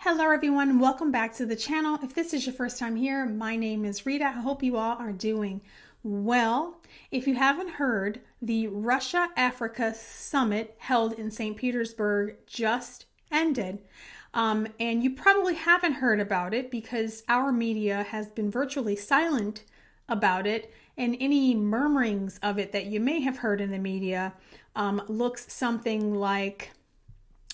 Hello everyone, welcome back to the channel. If this is your first time here, my name is Rita. I hope you all are doing well. If you haven't heard, the Russia-Africa Summit held in St. Petersburg just ended. And you probably haven't heard about it because our media has been virtually silent about it, and any murmurings of it that you may have heard in the media looks something like,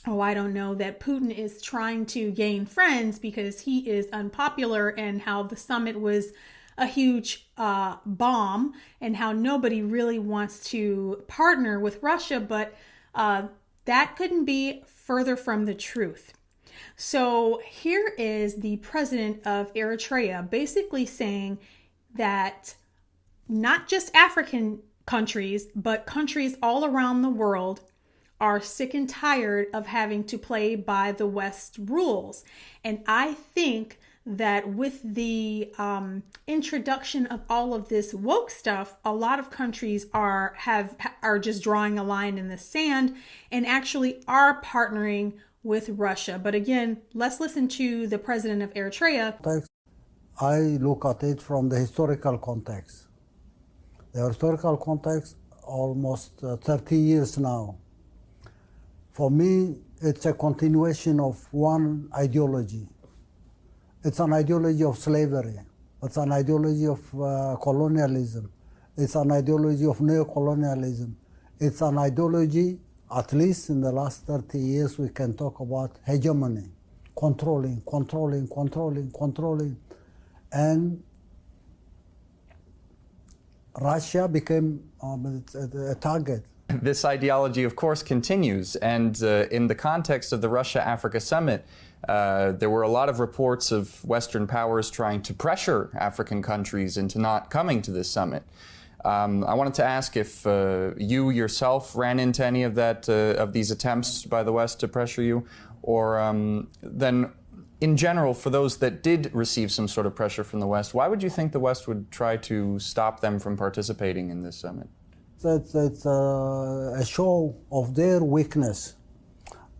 I don't know, that Putin is trying to gain friends because he is unpopular, and how the summit was a huge bomb, and how nobody really wants to partner with Russia. But that couldn't be further from the truth. So here is the president of Eritrea basically saying that not just African countries, but countries all around the world are sick and tired of having to play by the West rules. And I think that with the introduction of all of this woke stuff, a lot of countries are just drawing a line in the sand and actually are partnering with Russia. But again, let's listen to the president of Eritrea. I look at it from the historical context. The historical context, almost 30 years now. For me, it's a continuation of one ideology. It's an ideology of slavery. It's an ideology of colonialism. It's an ideology of neocolonialism. It's an ideology, at least in the last 30 years, we can talk about hegemony, controlling. And Russia became a target. This ideology, of course, continues, and in the context of the Russia-Africa Summit, there were a lot of reports of Western powers trying to pressure African countries into not coming to this summit. I wanted to ask if you yourself ran into any of these attempts by the West to pressure you, or then in general, for those that did receive some sort of pressure from the West, why would you think the West would try to stop them from participating in this summit? It's a show of their weakness,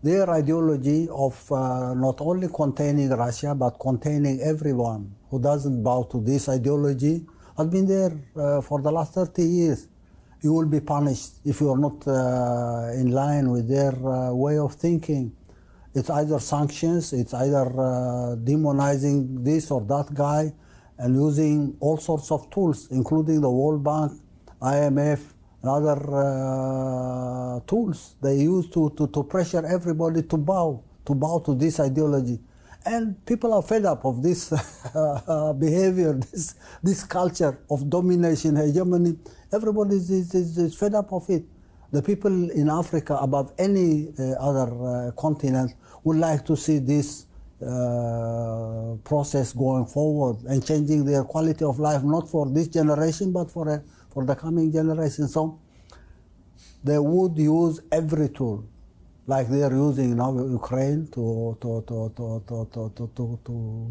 their ideology of not only containing Russia, but containing everyone who doesn't bow to this ideology has been there for the last 30 years. You will be punished if you are not in line with their way of thinking. It's either sanctions, it's either demonizing this or that guy, and using all sorts of tools, including the World Bank, IMF, and other tools they use to pressure everybody to bow to this ideology. And people are fed up of this behavior, this culture of domination, hegemony. Everybody is fed up of it. The people in Africa, above any other continent, would like to see this process going forward and changing their quality of life, not for this generation, but for the coming generation. So they would use every tool, like they are using now Ukraine, to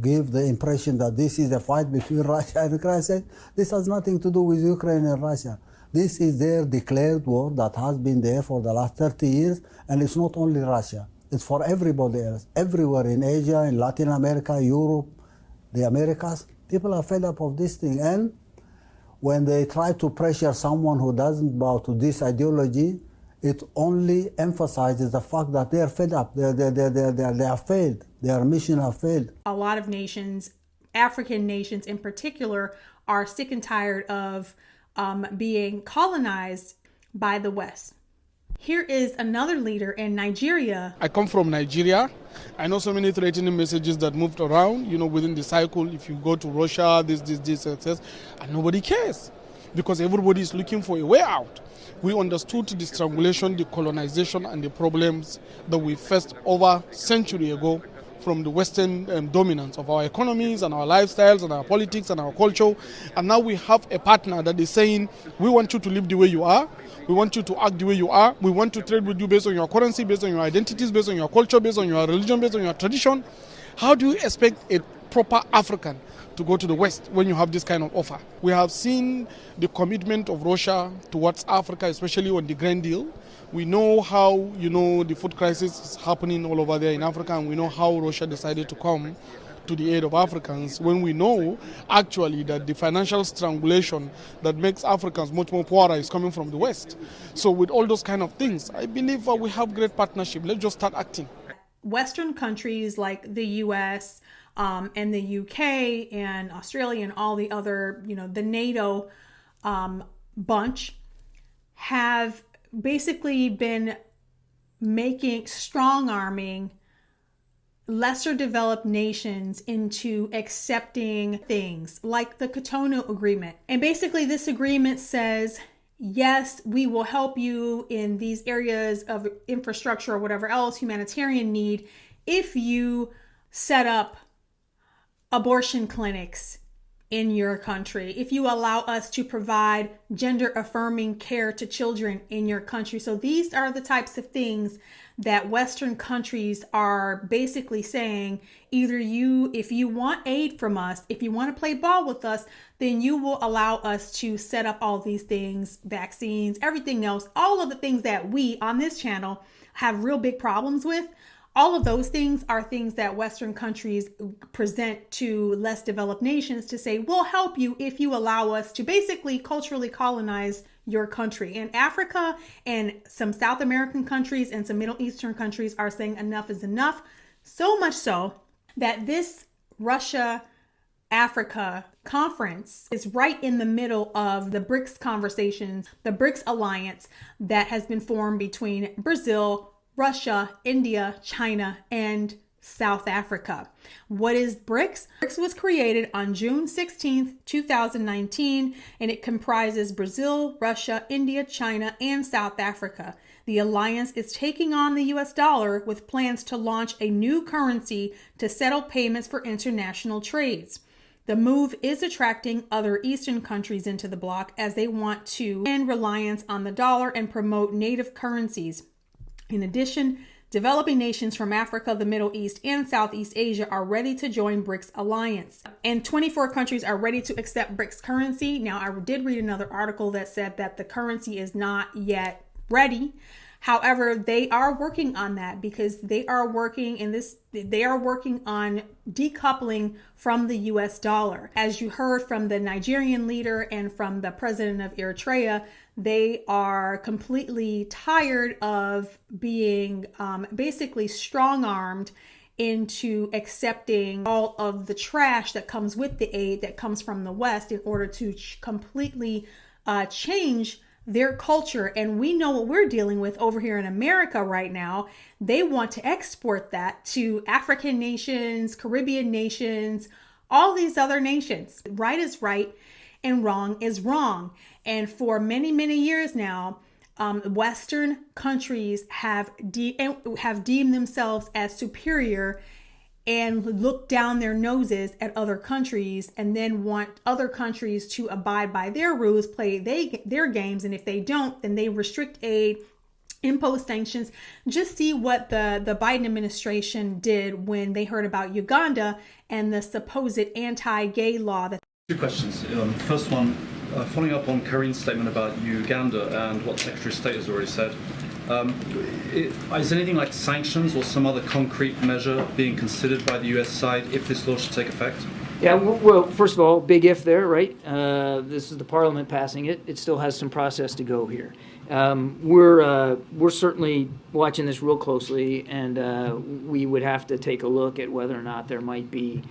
give the impression that this is a fight between Russia and Ukraine. I say, this has nothing to do with Ukraine and Russia. This is their declared war that has been there for the last 30 years, and it's not only Russia. It's for everybody else, everywhere in Asia, in Latin America, Europe, the Americas. People are fed up of this thing, and when they try to pressure someone who doesn't bow to this ideology, it only emphasizes the fact that they are fed up. They are failed. Their mission have failed. A lot of nations, African nations in particular, are sick and tired of being colonized by the West. Here is another leader in Nigeria. I come from Nigeria. I know so many threatening messages that moved around, within the cycle. If you go to Russia, this, and nobody cares because everybody is looking for a way out. We understood the strangulation, the colonization, and the problems that we faced over a century ago from the Western dominance of our economies and our lifestyles and our politics and our culture. And now we have a partner that is saying, we want you to live the way you are. We want you to act the way you are. We want to trade with you based on your currency, based on your identities, based on your culture, based on your religion, based on your tradition. How do you expect a proper African to go to the West when you have this kind of offer? We have seen the commitment of Russia towards Africa, especially on the Grand Deal, We know how, the food crisis is happening all over there in Africa, and we know how Russia decided to come to the aid of Africans when we know actually that the financial strangulation that makes Africans much more poorer is coming from the West. So with all those kind of things, I believe we have great partnership. Let's just start acting. Western countries like the US and the UK and Australia and all the other, the NATO bunch have basically been strong arming lesser developed nations into accepting things like the Cotonou Agreement. And basically this agreement says, yes, we will help you in these areas of infrastructure or whatever else, humanitarian need, if you set up abortion clinics in your country, if you allow us to provide gender affirming care to children in your country. So these are the types of things that Western countries are basically saying, if you want aid from us, if you want to play ball with us, then you will allow us to set up all these things, vaccines, everything else, all of the things that we on this channel have real big problems with. All of those things are things that Western countries present to less developed nations to say, we'll help you if you allow us to basically culturally colonize your country. And Africa and some South American countries and some Middle Eastern countries are saying enough is enough. So much so that this Russia-Africa conference is right in the middle of the BRICS conversations, the BRICS alliance that has been formed between Brazil, Russia, India, China, and South Africa. What is BRICS? BRICS was created on June 16th, 2019, and it comprises Brazil, Russia, India, China, and South Africa. The alliance is taking on the US dollar with plans to launch a new currency to settle payments for international trades. The move is attracting other Eastern countries into the bloc as they want to end reliance on the dollar and promote native currencies. In addition, developing nations from Africa, the Middle East, and Southeast Asia are ready to join BRICS alliance. And 24 countries are ready to accept BRICS currency. Now, I did read another article that said that the currency is not yet ready. However, they are working on that because they are working on decoupling from the US dollar. As you heard from the Nigerian leader and from the president of Eritrea, they are completely tired of being basically strong-armed into accepting all of the trash that comes with the aid that comes from the West in order to completely change their culture. And we know what we're dealing with over here in America right now. They want to export that to African nations, Caribbean nations, all these other nations. Right is right and wrong is wrong. And for many, many years now, Western countries have deemed themselves as superior and look down their noses at other countries and then want other countries to abide by their rules, play their games. And if they don't, then they restrict aid, impose sanctions. Just see what the Biden administration did when they heard about Uganda and the supposed anti-gay law. Two questions. First one, following up on Karin's statement about Uganda and what the Secretary of State has already said. Is anything like sanctions or some other concrete measure being considered by the US side if this law should take effect? Yeah, well, first of all, big if there, right? This is the Parliament passing it. It still has some process to go here. We're certainly watching this real closely, and we would have to take a look at whether or not there might be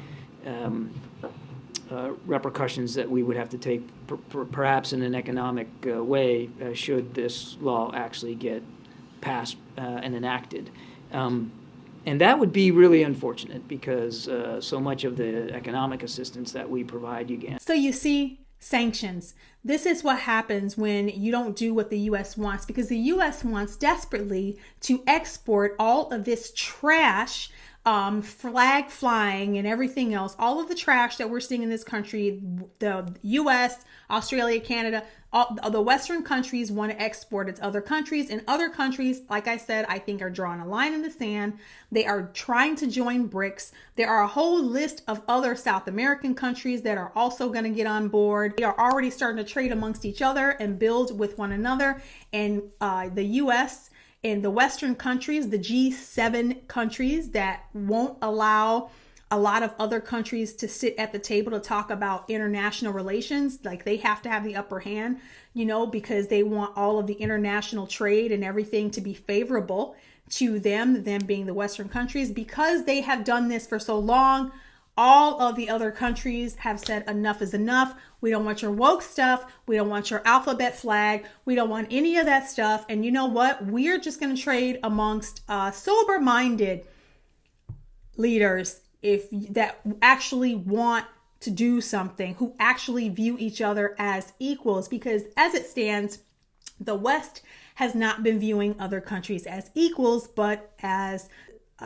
repercussions that we would have to take, perhaps in an economic way, should this law actually get passed and enacted. And that would be really unfortunate because so much of the economic assistance that we provide Uganda. So you see, sanctions. This is what happens when you don't do what the U.S. wants, because the U.S. wants desperately to export all of this trash, flag flying and everything else, all of the trash that we're seeing in this country, the U.S., Australia, Canada, all the Western countries want to export it to other countries, and other countries, like I said, I think are drawing a line in the sand. They are trying to join BRICS. There are a whole list of other South American countries that are also going to get on board. They are already starting to trade amongst each other and build with one another. And the U.S. And the Western countries, the G7 countries that won't allow a lot of other countries to sit at the table to talk about international relations, like they have to have the upper hand, because they want all of the international trade and everything to be favorable to them being the Western countries. Because they have done this for so long, all of the other countries have said enough is enough. We don't want your woke stuff. We don't want your alphabet flag. We don't want any of that stuff. And you know what? We're just going to trade amongst sober-minded leaders that actually want to do something, who actually view each other as equals. Because as it stands, the West has not been viewing other countries as equals, but as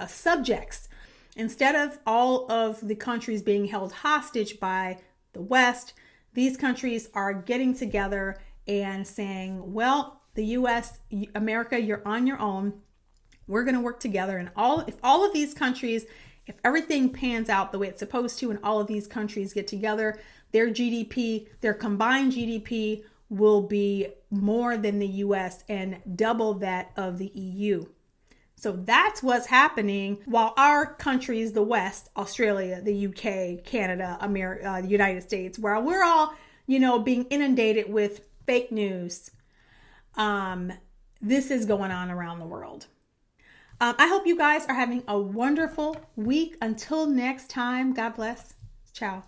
subjects. Instead of all of the countries being held hostage by the West, these countries are getting together and saying, well, the US, America, you're on your own. We're going to work together. And if all of these countries, if everything pans out the way it's supposed to, and all of these countries get together, their GDP, their combined GDP will be more than the US and double that of the EU. So that's what's happening while our countries, the West, Australia, the UK, Canada, America, the United States, where we're all, being inundated with fake news. This is going on around the world. I hope you guys are having a wonderful week. Until next time, God bless. Ciao.